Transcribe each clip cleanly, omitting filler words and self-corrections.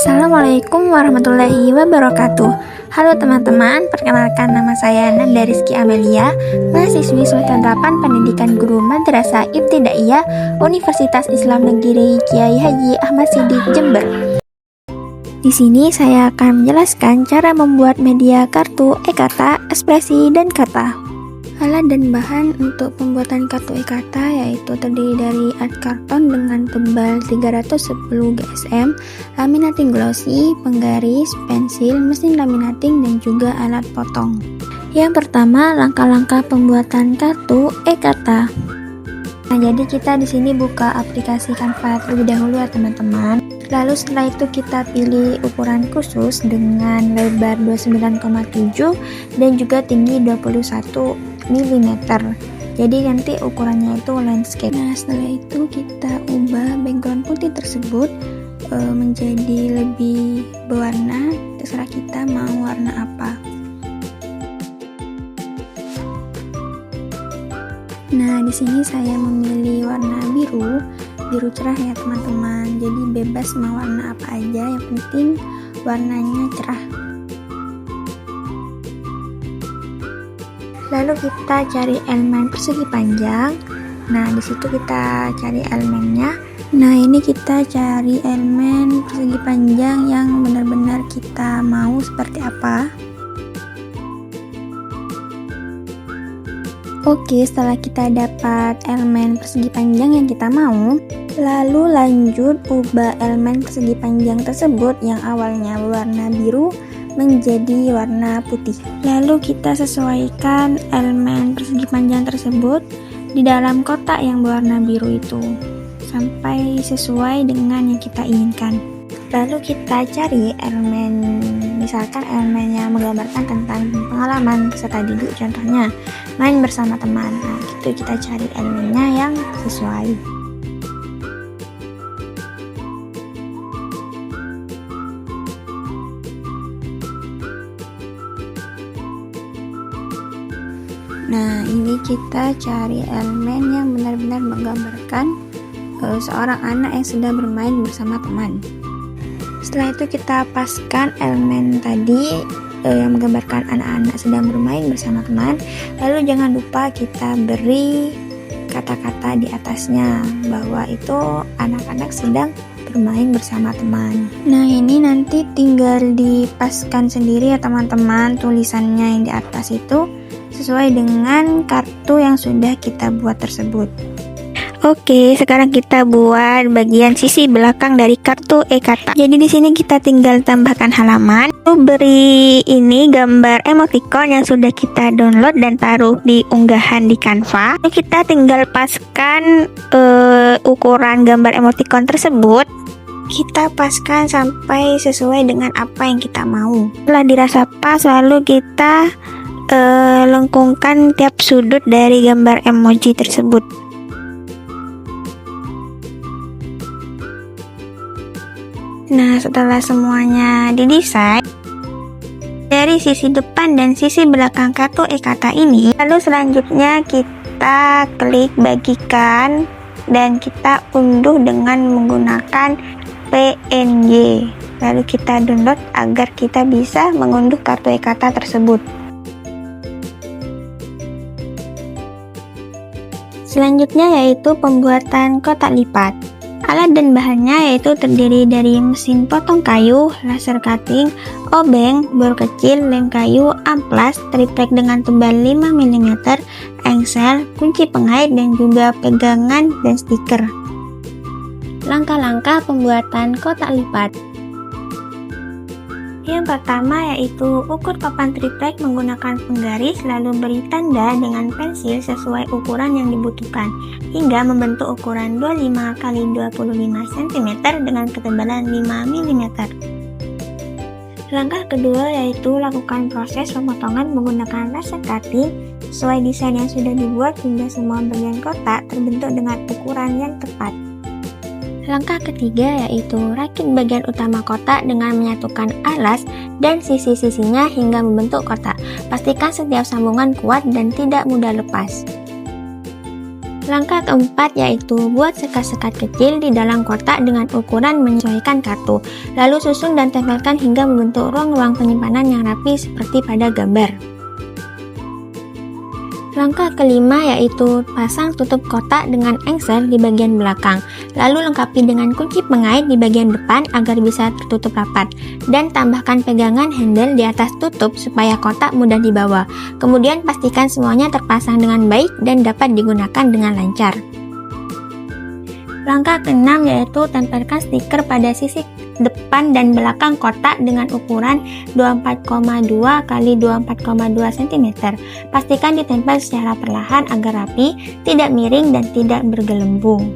Assalamualaikum warahmatullahi wabarakatuh. Halo teman-teman, perkenalkan nama saya Nanda Rizky Amelia, mahasiswi Sultan 8 Pendidikan Guru Madrasah Ibtidaiyah Universitas Islam Negeri Kiai Haji Ahmad Siddiq Jember. Di sini saya akan menjelaskan cara membuat media kartu e-kata, ekspresi, dan kata. Alat dan bahan untuk pembuatan kartu e-kata yaitu terdiri dari art karton dengan tebal 310 GSM, laminating glossy, penggaris, pensil, mesin laminating, dan juga alat potong. Yang pertama, langkah-langkah pembuatan kartu e-kata. Nah, jadi kita di sini buka aplikasi Canva terlebih dahulu ya teman-teman. Lalu setelah itu kita pilih ukuran khusus dengan lebar 29,7 dan juga tinggi 21 mm. Jadi nanti ukurannya itu landscape. Nah, setelah itu kita ubah background putih tersebut menjadi lebih berwarna. Terserah kita mau warna apa. Nah, di sini saya memilih warna biru cerah ya teman-teman. Jadi bebas mau warna apa aja, yang penting warnanya cerah. Lalu kita cari elemen persegi panjang. Nah, di situ kita cari elemennya. Nah, ini kita cari elemen persegi panjang yang benar-benar kita mau seperti apa. Oke, setelah kita dapat elemen persegi panjang yang kita mau, lalu lanjut ubah elemen persegi panjang tersebut yang awalnya berwarna biru menjadi warna putih. Lalu kita sesuaikan elemen persegi panjang tersebut di dalam kotak yang berwarna biru itu sampai sesuai dengan yang kita inginkan. Lalu kita cari elemen, misalkan elemen yang menggambarkan tentang pengalaman peserta didik, contohnya main bersama teman. Nah, gitu kita cari elemennya yang sesuai. Nah, ini kita cari elemen yang benar-benar menggambarkan seorang anak yang sedang bermain bersama teman. Setelah itu kita paskan elemen tadi yang menggambarkan anak-anak sedang bermain bersama teman. Lalu jangan lupa kita beri kata-kata di atasnya bahwa itu anak-anak sedang bermain bersama teman. Nah, ini nanti tinggal dipaskan sendiri ya teman-teman, tulisannya yang di atas itu sesuai dengan kartu yang sudah kita buat tersebut. Oke, sekarang kita buat bagian sisi belakang dari kartu e-kata. Jadi di sini kita tinggal tambahkan halaman. Lalu beri ini gambar emoticon yang sudah kita download dan taruh di unggahan di Canva. Lalu kita tinggal paskan ukuran gambar emoticon tersebut. Kita paskan sampai sesuai dengan apa yang kita mau. Setelah dirasa pas, lalu kita lengkungkan tiap sudut dari gambar emoji tersebut. Nah, setelah semuanya didesain dari sisi depan dan sisi belakang kartu e-kata ini, lalu selanjutnya kita klik bagikan dan kita unduh dengan menggunakan PNG. Lalu kita download agar kita bisa mengunduh kartu e-kata tersebut. Selanjutnya yaitu pembuatan kotak lipat. Alat dan bahannya yaitu terdiri dari mesin potong kayu, laser cutting, obeng, bor kecil, lem kayu, amplas, triplek dengan tebal 5 mm, engsel, kunci pengait, dan juga pegangan dan stiker. Langkah-langkah pembuatan kotak lipat. Yang pertama yaitu ukur papan triplek menggunakan penggaris, lalu beri tanda dengan pensil sesuai ukuran yang dibutuhkan hingga membentuk ukuran 25 x 25 cm dengan ketebalan 5 mm. Langkah kedua yaitu lakukan proses pemotongan menggunakan laser cutting sesuai desain yang sudah dibuat hingga semua bagian kotak terbentuk dengan ukuran yang tepat. Langkah ketiga yaitu rakit bagian utama kotak dengan menyatukan alas dan sisi-sisinya hingga membentuk kotak. Pastikan setiap sambungan kuat dan tidak mudah lepas. Langkah keempat yaitu buat sekat-sekat kecil di dalam kotak dengan ukuran menyesuaikan kartu. Lalu susun dan tempelkan hingga membentuk ruang-ruang penyimpanan yang rapi seperti pada gambar. Langkah kelima yaitu pasang tutup kotak dengan engsel di bagian belakang, lalu lengkapi dengan kunci pengait di bagian depan agar bisa tertutup rapat, dan tambahkan pegangan handle di atas tutup supaya kotak mudah dibawa. Kemudian pastikan semuanya terpasang dengan baik dan dapat digunakan dengan lancar. Langkah keenam yaitu tempelkan stiker pada sisi depan dan belakang kotak dengan ukuran 24,2 x 24,2 cm. Pastikan ditempel secara perlahan agar rapi, tidak miring dan tidak bergelembung.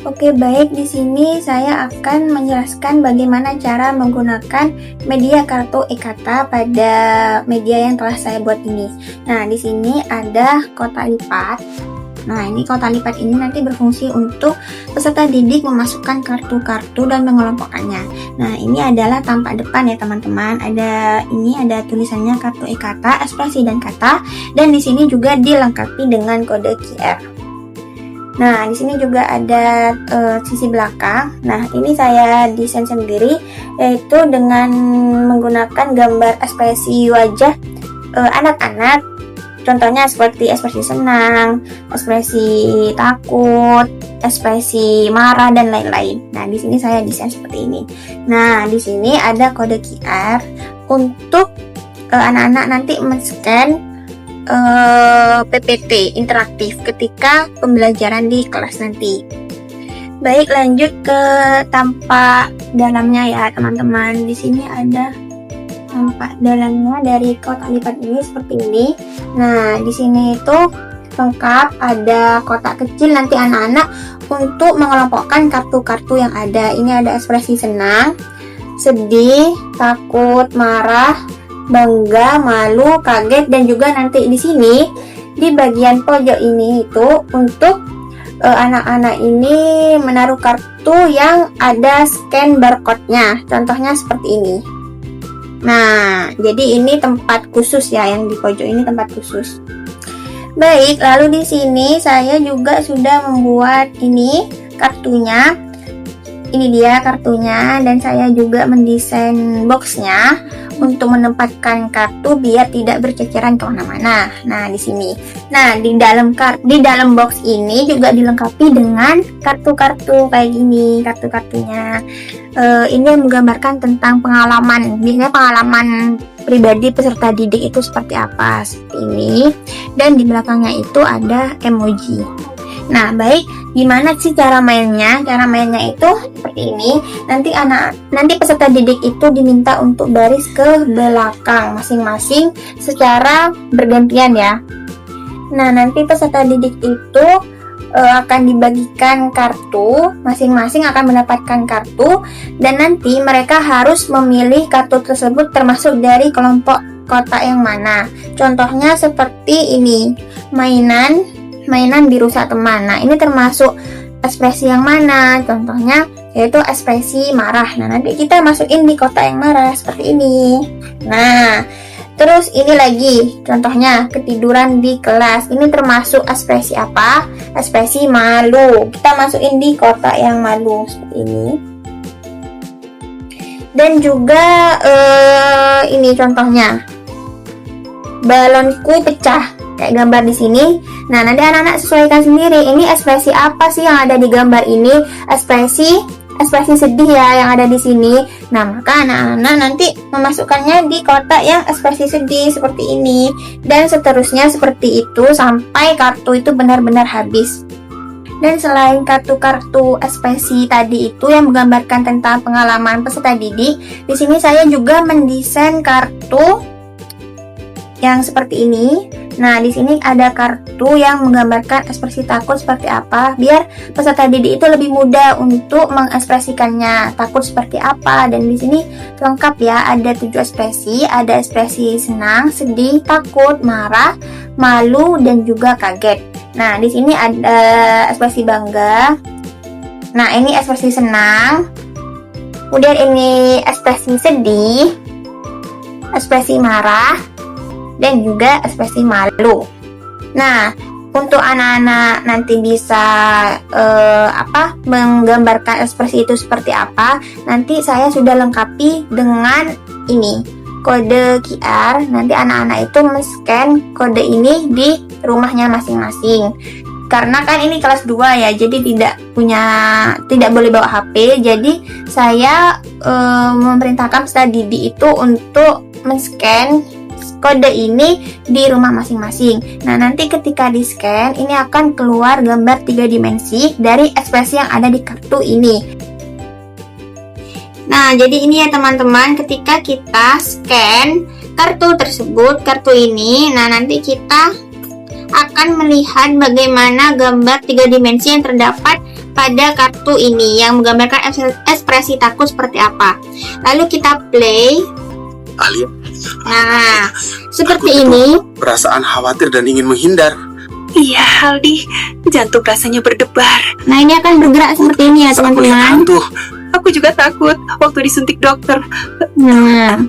Oke, baik, di sini saya akan menjelaskan bagaimana cara menggunakan media kartu e-kata pada media yang telah saya buat ini. Nah, di sini ada kotak lipat. Nah, ini kotak lipat ini nanti berfungsi untuk peserta didik memasukkan kartu-kartu dan mengelompokkannya. Nah, ini adalah tampak depan ya teman-teman. Ada tulisannya kartu e-kata, ekspresi dan kata, dan di sini juga dilengkapi dengan kode QR. Nah, di sini juga ada sisi belakang. Nah, ini saya desain sendiri, yaitu dengan menggunakan gambar ekspresi wajah anak-anak. Contohnya seperti ekspresi senang, ekspresi takut, ekspresi marah, dan lain-lain. Nah, di sini saya desain seperti ini. Nah, di sini ada kode QR untuk anak-anak nanti men-scan PPT interaktif ketika pembelajaran di kelas nanti. Baik, lanjut ke tampak dalamnya ya teman-teman. Di sini ada tampak dalamnya dari kotak lipat ini seperti ini. Nah, di sini itu lengkap, ada kotak kecil nanti anak-anak untuk mengelompokkan kartu-kartu yang ada. Ini ada ekspresi senang, sedih, takut, marah, bangga, malu, kaget, dan juga nanti di sini di bagian pojok ini itu untuk anak-anak ini menaruh kartu yang ada scan barcode-nya. Contohnya seperti ini. Nah, jadi ini tempat khusus ya, yang di pojok ini tempat khusus. Baik, lalu di sini saya juga sudah membuat ini kartunya. Ini dia kartunya, dan saya juga mendesain boxnya untuk menempatkan kartu biar tidak berceceran kemana-mana. Nah, di sini. Nah, di dalam box ini juga dilengkapi dengan kartu-kartu kayak gini, kartu-kartunya. Ini yang menggambarkan tentang pengalaman, biasanya pengalaman pribadi peserta didik itu seperti apa, seperti ini. Dan di belakangnya itu ada emoji. Nah, baik, gimana sih cara mainnya? Cara mainnya itu seperti ini. Nanti peserta didik itu diminta untuk baris ke belakang masing-masing secara bergantian ya. Nah, nanti peserta didik itu akan dibagikan kartu, masing-masing akan mendapatkan kartu, dan nanti mereka harus memilih kartu tersebut termasuk dari kelompok kotak yang mana. Contohnya seperti ini, mainan dirusak teman. Nah, ini termasuk ekspresi yang mana? Contohnya yaitu ekspresi marah. Nah, nanti kita masukin di kotak yang marah seperti ini. Nah, terus ini lagi contohnya ketiduran di kelas. Ini termasuk ekspresi apa? Ekspresi malu. Kita masukin di kotak yang malu seperti ini. Dan juga ini contohnya, balonku pecah. Kayak gambar di sini. Nah, nanti anak-anak sesuaikan sendiri. Ini ekspresi apa sih yang ada di gambar ini? Ekspresi sedih ya yang ada di sini. Nah, maka anak-anak nanti memasukkannya di kotak yang ekspresi sedih seperti ini, dan seterusnya seperti itu sampai kartu itu benar-benar habis. Dan selain kartu-kartu ekspresi tadi itu yang menggambarkan tentang pengalaman peserta didik, di sini saya juga mendesain kartu yang seperti ini. Nah, di sini ada kartu yang menggambarkan ekspresi takut seperti apa, biar peserta didik itu lebih mudah untuk mengekspresikannya. Takut seperti apa, dan di sini lengkap ya, ada 7 ekspresi, ada ekspresi senang, sedih, takut, marah, malu, dan juga kaget. Nah, di sini ada ekspresi bangga. Nah, ini ekspresi senang. Kemudian ini ekspresi sedih, ekspresi marah, dan juga ekspresi malu. Nah, untuk anak-anak nanti bisa menggambarkan ekspresi itu seperti apa, nanti saya sudah lengkapi dengan ini, kode QR. Nanti anak-anak itu men-scan kode ini di rumahnya masing-masing. Karena kan ini kelas 2 ya, jadi tidak boleh bawa HP. Jadi saya memerintahkan Ustaz Didi itu untuk men-scan kode ini di rumah masing-masing. Nah, nanti ketika di-scan, ini akan keluar gambar 3 dimensi dari ekspresi yang ada di kartu ini. Nah, jadi ini ya teman-teman, ketika kita scan kartu tersebut, kartu ini, nah nanti kita akan melihat bagaimana gambar 3 dimensi yang terdapat pada kartu ini yang menggambarkan ekspresi takut seperti apa. Lalu kita play. Alia, Nah, seperti ini. perasaan khawatir dan ingin menghindar. Iya, Aldi, jantung rasanya berdebar. Nah, ini akan bergerak seperti ini ya Saat melihat teman-teman. hantu, Aku juga takut waktu disuntik dokter. Nah,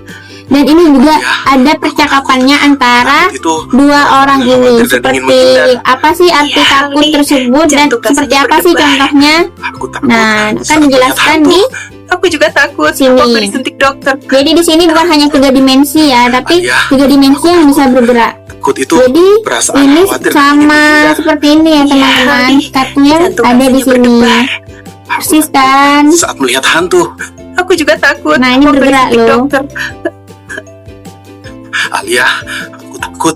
dan ini juga ada percakapannya antara itu dua orang ini. khawatir dan ingin Seperti menghindar. apa sih arti Iya, takut Li. tersebut dan Jantung seperti rasanya apa sih berdebar. contohnya? Aku takut. Nah, saat akan melihat dijelaskan hantu. di. Aku juga takut Sini. waktu disuntik dokter. Jadi di sini bukan hanya 3 dimensi ya, tapi Iya. 3 dimensi yang bisa bergerak. Takut itu Jadi perasaan ini khawatir dan ingin sama menghindar. seperti ini ya teman-teman. Li. Kartunya Jantung ada di rasanya sini. berdebar. Persis kan? Saat melihat hantu, Aku juga takut Nah, ini waktu bergerak disuntik loh. dokter. Alia, aku takut